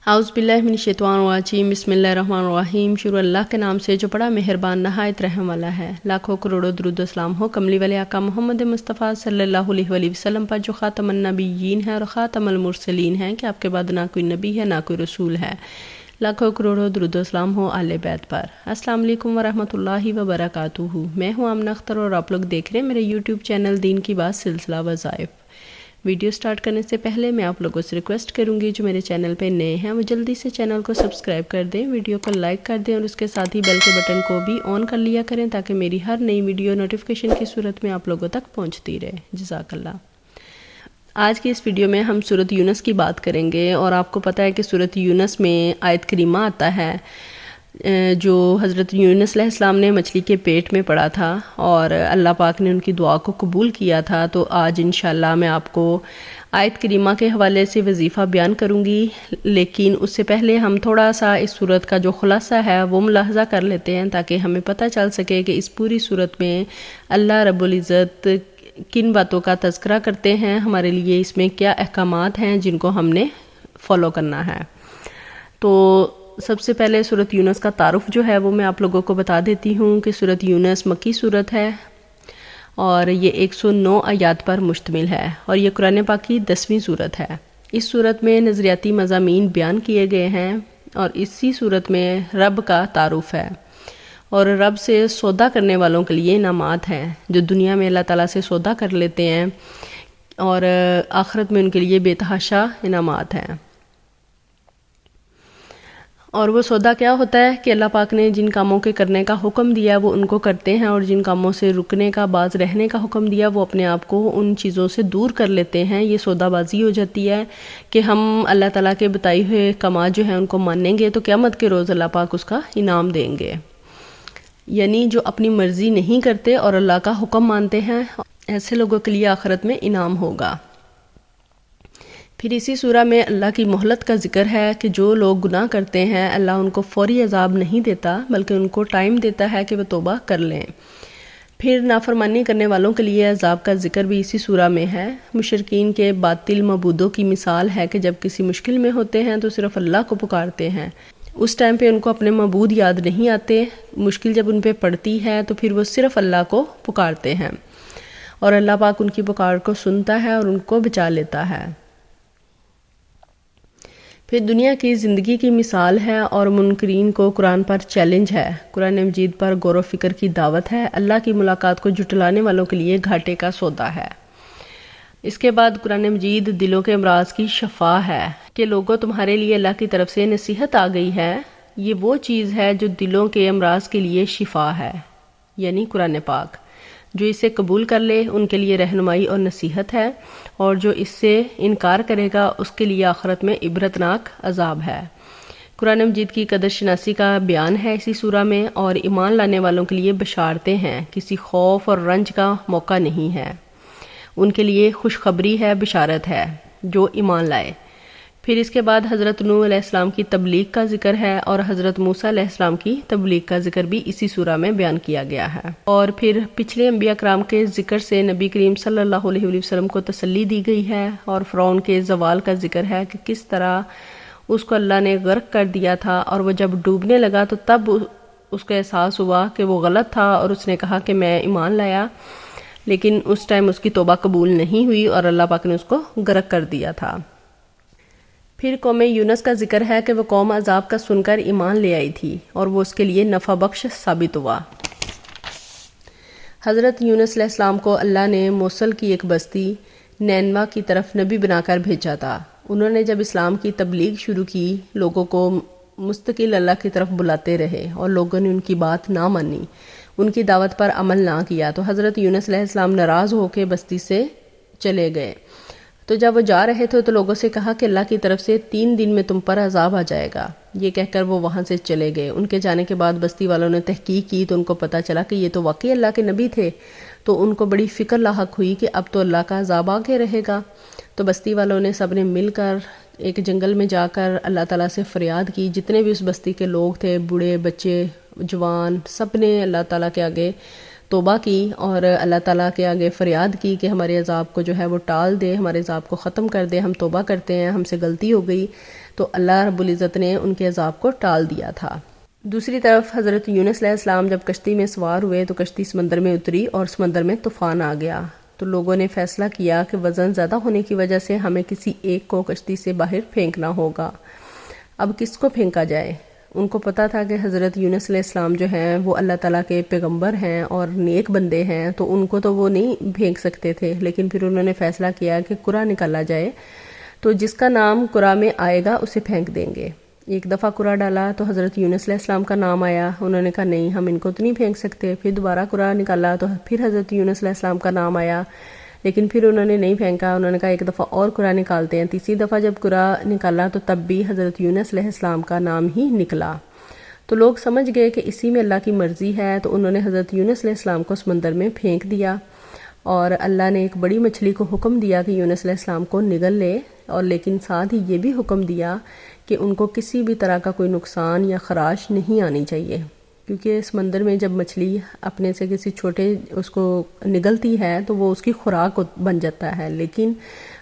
اعوذ باللہ من الشیطان الرجیم، بسم اللہ الرحمن الرحیم۔ شروع اللہ کے نام سے جو بڑا مہربان نہایت رحم والا ہے۔ لاکھوں کروڑوں درود و سلام ہو کملی والے آقا محمد مصطفیٰ صلی اللہ علیہ وآلہ وسلم پر، جو خاتم النبیین ہے اور خاتم المرسلین ہیں، کہ آپ کے بعد نہ کوئی نبی ہے نہ کوئی رسول ہے۔ لاکھوں کروڑوں درود و سلام ہو آل بیت پر۔ السلام علیکم ورحمۃ اللہ وبرکاتہ۔ میں ہوں آمنہ اختر اور آپ لوگ دیکھ رہے ہیں میرے یوٹیوب چینل دین کی بات سلسلہ وظائف۔ ویڈیو سٹارٹ کرنے سے پہلے میں آپ لوگوں سے ریکویسٹ کروں گی جو میرے چینل پہ نئے ہیں وہ جلدی سے چینل کو سبسکرائب کر دیں، ویڈیو کو لائک کر دیں اور اس کے ساتھ ہی بیل کے بٹن کو بھی آن کر لیا کریں تاکہ میری ہر نئی ویڈیو نوٹیفیکیشن کی صورت میں آپ لوگوں تک پہنچتی رہے۔ جزاک اللہ۔ آج کی اس ویڈیو میں ہم سورۃ یونس کی بات کریں گے، اور آپ کو پتہ ہے کہ سورۃ یونس میں آیت کریمہ آتا ہے جو حضرت یونس علیہ السلام نے مچھلی کے پیٹ میں پڑا تھا اور اللہ پاک نے ان کی دعا کو قبول کیا تھا۔ تو آج انشاءاللہ میں آپ کو آیت کریمہ کے حوالے سے وظیفہ بیان کروں گی، لیکن اس سے پہلے ہم تھوڑا سا اس سورت کا جو خلاصہ ہے وہ ملاحظہ کر لیتے ہیں تاکہ ہمیں پتہ چل سکے کہ اس پوری سورت میں اللہ رب العزت کن باتوں کا تذکرہ کرتے ہیں، ہمارے لیے اس میں کیا احکامات ہیں جن کو ہم نے فالو کرنا ہے۔ تو سب سے پہلے سورۃ یونس کا تعارف جو ہے وہ میں آپ لوگوں کو بتا دیتی ہوں کہ سورۃ یونس مکی سورت ہے اور یہ 109 آیات پر مشتمل ہے، اور یہ قرآن پاک کی 10ویں سورت ہے۔ اس سورت میں نظریاتی مضامین بیان کیے گئے ہیں، اور اسی سورت میں رب کا تعارف ہے، اور رب سے سودا کرنے والوں کے لیے انعامات ہیں، جو دنیا میں اللہ تعالیٰ سے سودا کر لیتے ہیں اور آخرت میں ان کے لیے بے تحاشا انعامات ہیں۔ اور وہ سودا کیا ہوتا ہے کہ اللہ پاک نے جن کاموں کے کرنے کا حکم دیا وہ ان کو کرتے ہیں، اور جن کاموں سے رکنے کا باز رہنے کا حکم دیا وہ اپنے آپ کو ان چیزوں سے دور کر لیتے ہیں۔ یہ سودا بازی ہو جاتی ہے کہ ہم اللہ تعالیٰ کے بتائے ہوئے کامات جو ہیں ان کو مانیں گے تو قیامت کے روز اللہ پاک اس کا انعام دیں گے۔ یعنی جو اپنی مرضی نہیں کرتے اور اللہ کا حکم مانتے ہیں، ایسے لوگوں کے لیے آخرت میں انعام ہوگا۔ پھر اسی سورہ میں اللہ کی مہلت کا ذکر ہے کہ جو لوگ گناہ کرتے ہیں اللہ ان کو فوری عذاب نہیں دیتا بلکہ ان کو ٹائم دیتا ہے کہ وہ توبہ کر لیں۔ پھر نافرمانی کرنے والوں کے لیے عذاب کا ذکر بھی اسی سورہ میں ہے۔ مشرکین کے باطل معبودوں کی مثال ہے کہ جب کسی مشکل میں ہوتے ہیں تو صرف اللہ کو پکارتے ہیں، اس ٹائم پہ ان کو اپنے معبود یاد نہیں آتے، مشکل جب ان پہ پڑتی ہے تو پھر وہ صرف اللہ کو پکارتے ہیں، اور اللہ پاک ان کی پکار کو سنتا ہے اور ان کو بچا لیتا ہے۔ پھر دنیا کی زندگی کی مثال ہے اور منکرین کو قرآن پر چیلنج ہے، قرآن مجید پر غور و فکر کی دعوت ہے، اللہ کی ملاقات کو جھٹلانے والوں کے لیے گھاٹے کا سودا ہے۔ اس کے بعد قرآن مجید دلوں کے امراض کی شفا ہے کہ لوگوں تمہارے لیے اللہ کی طرف سے نصیحت آ گئی ہے، یہ وہ چیز ہے جو دلوں کے امراض کے لیے شفا ہے، یعنی قرآن پاک۔ جو اسے قبول کر لے ان کے لیے رہنمائی اور نصیحت ہے، اور جو اس سے انکار کرے گا اس کے لیے آخرت میں عبرتناک عذاب ہے۔ قرآن مجید کی قدر شناسی کا بیان ہے اسی سورہ میں، اور ایمان لانے والوں کے لیے بشارتیں ہیں، کسی خوف اور رنج کا موقع نہیں ہے، ان کے لیے خوشخبری ہے، بشارت ہے جو ایمان لائے۔ پھر اس کے بعد حضرت نوح علیہ السلام کی تبلیغ کا ذکر ہے، اور حضرت موسیٰ علیہ السلام کی تبلیغ کا ذکر بھی اسی سورہ میں بیان کیا گیا ہے۔ اور پھر پچھلے انبیاء کرام کے ذکر سے نبی کریم صلی اللہ علیہ وآلہ وسلم کو تسلی دی گئی ہے، اور فرعون کے زوال کا ذکر ہے کہ کس طرح اس کو اللہ نے غرق کر دیا تھا، اور وہ جب ڈوبنے لگا تو تب اس کو احساس ہوا کہ وہ غلط تھا، اور اس نے کہا کہ میں ایمان لایا، لیکن اس ٹائم اس کی توبہ قبول نہیں ہوئی اور اللہ پاک نے اس کو غرق کر دیا تھا۔ پھر قوم یونس کا ذکر ہے کہ وہ قوم عذاب کا سن کر ایمان لے آئی تھی اور وہ اس کے لیے نفع بخش ثابت ہوا۔ حضرت یونس علیہ السلام کو اللہ نے موصل کی ایک بستی نینوا کی طرف نبی بنا کر بھیجا تھا۔ انہوں نے جب اسلام کی تبلیغ شروع کی لوگوں کو مستقل اللہ کی طرف بلاتے رہے، اور لوگوں نے ان کی بات نہ مانی، ان کی دعوت پر عمل نہ کیا، تو حضرت یونس علیہ السلام ناراض ہو کے بستی سے چلے گئے۔ تو جب وہ جا رہے تھے تو لوگوں سے کہا کہ اللہ کی طرف سے 3 دن میں تم پر عذاب آ جائے گا، یہ کہہ کر وہ وہاں سے چلے گئے۔ ان کے جانے کے بعد بستی والوں نے تحقیق کی تو ان کو پتہ چلا کہ یہ تو واقعی اللہ کے نبی تھے، تو ان کو بڑی فکر لاحق ہوئی کہ اب تو اللہ کا عذاب آگے رہے گا۔ تو بستی والوں نے سب نے مل کر ایک جنگل میں جا کر اللہ تعالیٰ سے فریاد کی، جتنے بھی اس بستی کے لوگ تھے، بوڑھے بچے جوان، سب نے اللہ تعالیٰ کے آگے توبہ کی اور اللہ تعالیٰ کے آگے فریاد کی کہ ہمارے عذاب کو جو ہے وہ ٹال دے، ہمارے عذاب کو ختم کر دے، ہم توبہ کرتے ہیں، ہم سے غلطی ہو گئی، تو اللہ رب العزت نے ان کے عذاب کو ٹال دیا تھا۔ دوسری طرف حضرت یونس علیہ السلام جب کشتی میں سوار ہوئے تو کشتی سمندر میں اتری اور سمندر میں طوفان آ گیا، تو لوگوں نے فیصلہ کیا کہ وزن زیادہ ہونے کی وجہ سے ہمیں کسی ایک کو کشتی سے باہر پھینکنا ہوگا۔ اب کس کو پھینکا جائے؟ ان کو پتا تھا کہ حضرت یونس علیہ السلام جو ہیں وہ اللہ تعالیٰ کے پیغمبر ہیں اور نیک بندے ہیں، تو ان کو تو وہ نہیں پھینک سکتے تھے، لیکن پھر انہوں نے فیصلہ کیا کہ قرعہ نکالا جائے، تو جس کا نام قرعہ میں آئے گا اسے پھینک دیں گے۔ ایک دفعہ قرعہ ڈالا تو حضرت یونس علیہ السلام کا نام آیا، انہوں نے کہا نہیں ہم ان کو تو نہیں پھینک سکتے۔ پھر دوبارہ قرعہ نکالا تو پھر حضرت یونس علیہ السلام کا نام آیا، لیکن پھر انہوں نے نہیں پھینکا، انہوں نے کہا ایک دفعہ اور قرعہ نکالتے ہیں۔ تیسری دفعہ جب قرعہ نکالا تو تب بھی حضرت یونس علیہ السلام کا نام ہی نکلا، تو لوگ سمجھ گئے کہ اسی میں اللہ کی مرضی ہے، تو انہوں نے حضرت یونس علیہ السلام کو سمندر میں پھینک دیا، اور اللہ نے ایک بڑی مچھلی کو حکم دیا کہ یونس علیہ السلام کو نگل لے، اور لیکن ساتھ ہی یہ بھی حکم دیا کہ ان کو کسی بھی طرح کا کوئی نقصان یا خراش نہیں آنی چاہیے، کیونکہ سمندر میں جب مچھلی اپنے سے کسی چھوٹے اس کو نگلتی ہے تو وہ اس کی خوراک بن جاتا ہے، لیکن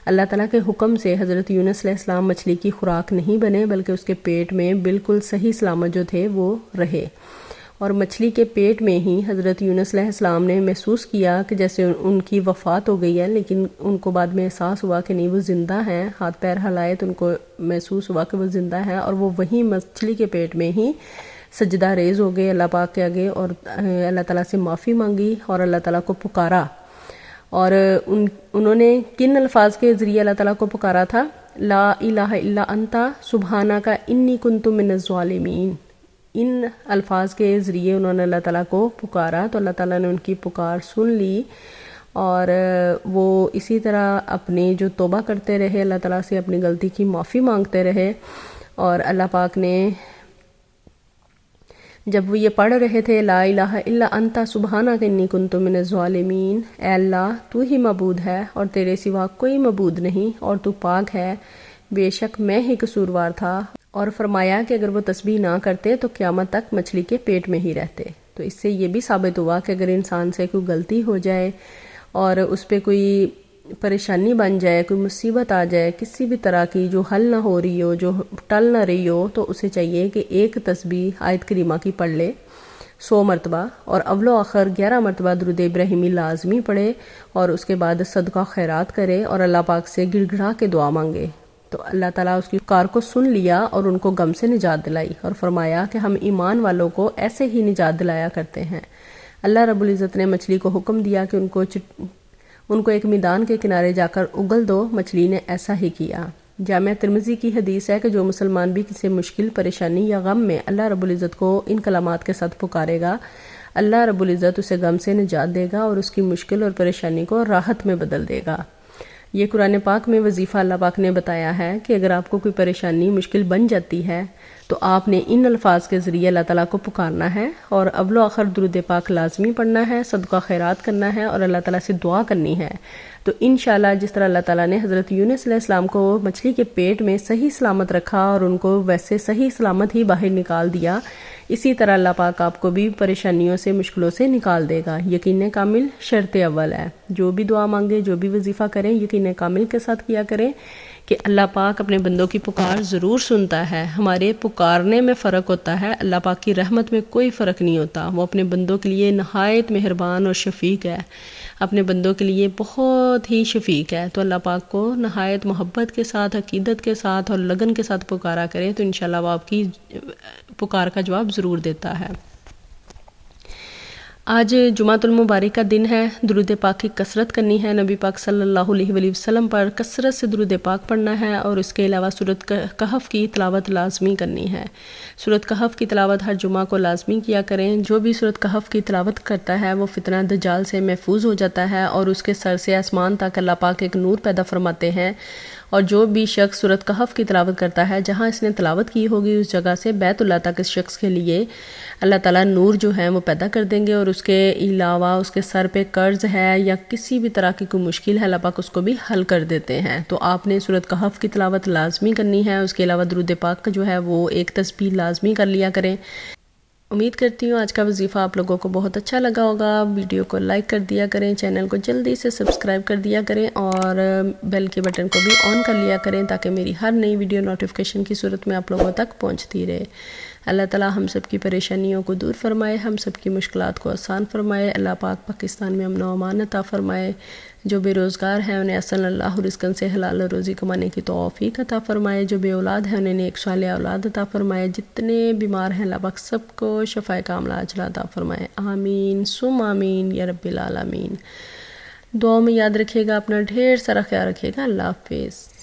اللہ تعالیٰ کے حکم سے حضرت یونس علیہ السلام مچھلی کی خوراک نہیں بنے، بلکہ اس کے پیٹ میں بالکل صحیح سلامت جو تھے وہ رہے، اور مچھلی کے پیٹ میں ہی حضرت یونس علیہ السلام نے محسوس کیا کہ جیسے ان کی وفات ہو گئی ہے، لیکن ان کو بعد میں احساس ہوا کہ نہیں وہ زندہ ہیں، ہاتھ پیر ہلائے تو ان کو محسوس ہوا کہ وہ زندہ ہیں، اور وہ وہیں مچھلی کے پیٹ میں ہی سجدہ ریز ہو گئے اللہ پاک کے آگے، اور اللہ تعالیٰ سے معافی مانگی اور اللہ تعالیٰ کو پکارا۔ اور انہوں نے کن الفاظ کے ذریعے اللہ تعالیٰ کو پکارا تھا؟ لا الہ الا انت سبحانک انی کنت من الظالمین۔ ان الفاظ کے ذریعے انہوں نے اللہ تعالیٰ کو پکارا، تو اللہ تعالیٰ نے ان کی پکار سن لی، اور وہ اسی طرح اپنی جو توبہ کرتے رہے، اللہ تعالیٰ سے اپنی غلطی کی معافی مانگتے رہے، اور اللہ پاک نے جب وہ یہ پڑھ رہے تھے لا الہ الا انت سبحانک انی کنت من الظالمین، اے اللہ تو ہی معبود ہے اور تیرے سوا کوئی معبود نہیں، اور تو پاک ہے، بے شک میں ہی قصوروار تھا، اور فرمایا کہ اگر وہ تسبیح نہ کرتے تو قیامت تک مچھلی کے پیٹ میں ہی رہتے۔ تو اس سے یہ بھی ثابت ہوا کہ اگر انسان سے کوئی غلطی ہو جائے اور اس پہ کوئی پریشانی بن جائے، کوئی مصیبت آ جائے کسی بھی طرح کی جو حل نہ ہو رہی ہو، جو ٹل نہ رہی ہو، تو اسے چاہیے کہ ایک تسبیح آیت کریمہ کی پڑھ لے 100 مرتبہ، اور اول و آخر 11 مرتبہ درود ابراہیمی لازمی پڑھے، اور اس کے بعد صدقہ خیرات کرے اور اللہ پاک سے گڑ گڑا کے دعا مانگے، تو اللہ تعالیٰ اس کی پکار کو سن لیا اور ان کو غم سے نجات دلائی، اور فرمایا کہ ہم ایمان والوں کو ایسے ہی نجات دلایا کرتے ہیں۔ اللہ رب العزت نے مچھلی کو حکم دیا کہ ان کو ایک میدان کے کنارے جا کر اگل دو، مچھلی نے ایسا ہی کیا۔ جامعہ ترمذی کی حدیث ہے کہ جو مسلمان بھی کسی مشکل، پریشانی یا غم میں اللہ رب العزت کو ان کلمات کے ساتھ پکارے گا، اللہ رب العزت اسے غم سے نجات دے گا اور اس کی مشکل اور پریشانی کو راحت میں بدل دے گا۔ یہ قرآن پاک میں وظیفہ اللہ پاک نے بتایا ہے کہ اگر آپ کو کوئی پریشانی، مشکل بن جاتی ہے تو آپ نے ان الفاظ کے ذریعے اللہ تعالیٰ کو پکارنا ہے، اور اول و آخر درود پاک لازمی پڑھنا ہے، صدقہ خیرات کرنا ہے، اور اللہ تعالیٰ سے دعا کرنی ہے۔ تو انشاءاللہ جس طرح اللہ تعالیٰ نے حضرت یونس علیہ السلام کو مچھلی کے پیٹ میں صحیح سلامت رکھا اور ان کو ویسے صحیح سلامت ہی باہر نکال دیا، اسی طرح اللہ پاک آپ کو بھی پریشانیوں سے، مشکلوں سے نکال دے گا۔ یقین کامل شرط اول ہے، جو بھی دعا مانگے، جو بھی وظیفہ کریں، یقین کامل کے ساتھ کیا کریں کہ اللہ پاک اپنے بندوں کی پکار ضرور سنتا ہے۔ ہمارے پکارنے میں فرق ہوتا ہے، اللہ پاک کی رحمت میں کوئی فرق نہیں ہوتا۔ وہ اپنے بندوں کے لیے نہایت مہربان اور شفیق ہے، اپنے بندوں کے لیے بہت ہی شفیق ہے، تو اللہ پاک کو نہایت محبت کے ساتھ، عقیدت کے ساتھ اور لگن کے ساتھ پکارا کرے، تو انشاءاللہ وہ آپ کی پکار کا جواب ضرور دیتا ہے۔ آج جمعۃ المبارک کا دن ہے، درود پاک کی کثرت کرنی ہے، نبی پاک صلی اللہ علیہ وآلہ وسلم پر کثرت سے درود پاک پڑھنا ہے، اور اس کے علاوہ سورۃ کہف کی تلاوت لازمی کرنی ہے۔ سورۃ کہف کی تلاوت ہر جمعہ کو لازمی کیا کریں۔ جو بھی سورۃ کہف کی تلاوت کرتا ہے وہ فتنہ دجال سے محفوظ ہو جاتا ہے، اور اس کے سر سے آسمان تک اللہ پاک ایک نور پیدا فرماتے ہیں، اور جو بھی شخص سورۃ کہف کی تلاوت کرتا ہے، جہاں اس نے تلاوت کی ہوگی اس جگہ سے بیت اللہ تک اس شخص کے لیے اللہ تعالیٰ نور جو ہے وہ پیدا کر دیں گے، اور اس کے علاوہ اس کے سر پہ قرض ہے یا کسی بھی طرح کی کوئی مشکل ہے، اللہ پاک اس کو بھی حل کر دیتے ہیں۔ تو آپ نے سورۃ کہف کی تلاوت لازمی کرنی ہے، اس کے علاوہ درود پاک کا جو ہے وہ ایک تسبیح لازمی کر لیا کریں۔ امید کرتی ہوں آج کا وظیفہ آپ لوگوں کو بہت اچھا لگا ہوگا. ویڈیو کو لائک کر دیا کریں, چینل کو جلدی سے سبسکرائب کر دیا کریں اور بیل کے بٹن کو بھی آن کر لیا کریں تاکہ میری ہر نئی ویڈیو نوٹیفیکیشن کی صورت میں آپ لوگوں تک پہنچتی رہے. اللہ تعالی ہم سب کی پریشانیوں کو دور فرمائے, ہم سب کی مشکلات کو آسان فرمائے. اللہ پاک پاکستان میں امن و امان عطا فرمائے. جو بے روزگار ہیں انہیں احسن اللہ رزقن سے حلال روزی کمانے کی توفیق عطا فرمائے. جو بے اولاد ہیں انہیں نیک صالح اولاد عطا فرمائے. جتنے بیمار ہیں اللہ پاک سب کو شفائے کاملہ عاجلہ عطا فرمائے. آمین ثم آمین یا رب العالمین. دعاؤں میں یاد رکھیے گا, اپنا ڈھیر سارا خیال رکھیے گا. اللہ حافظ.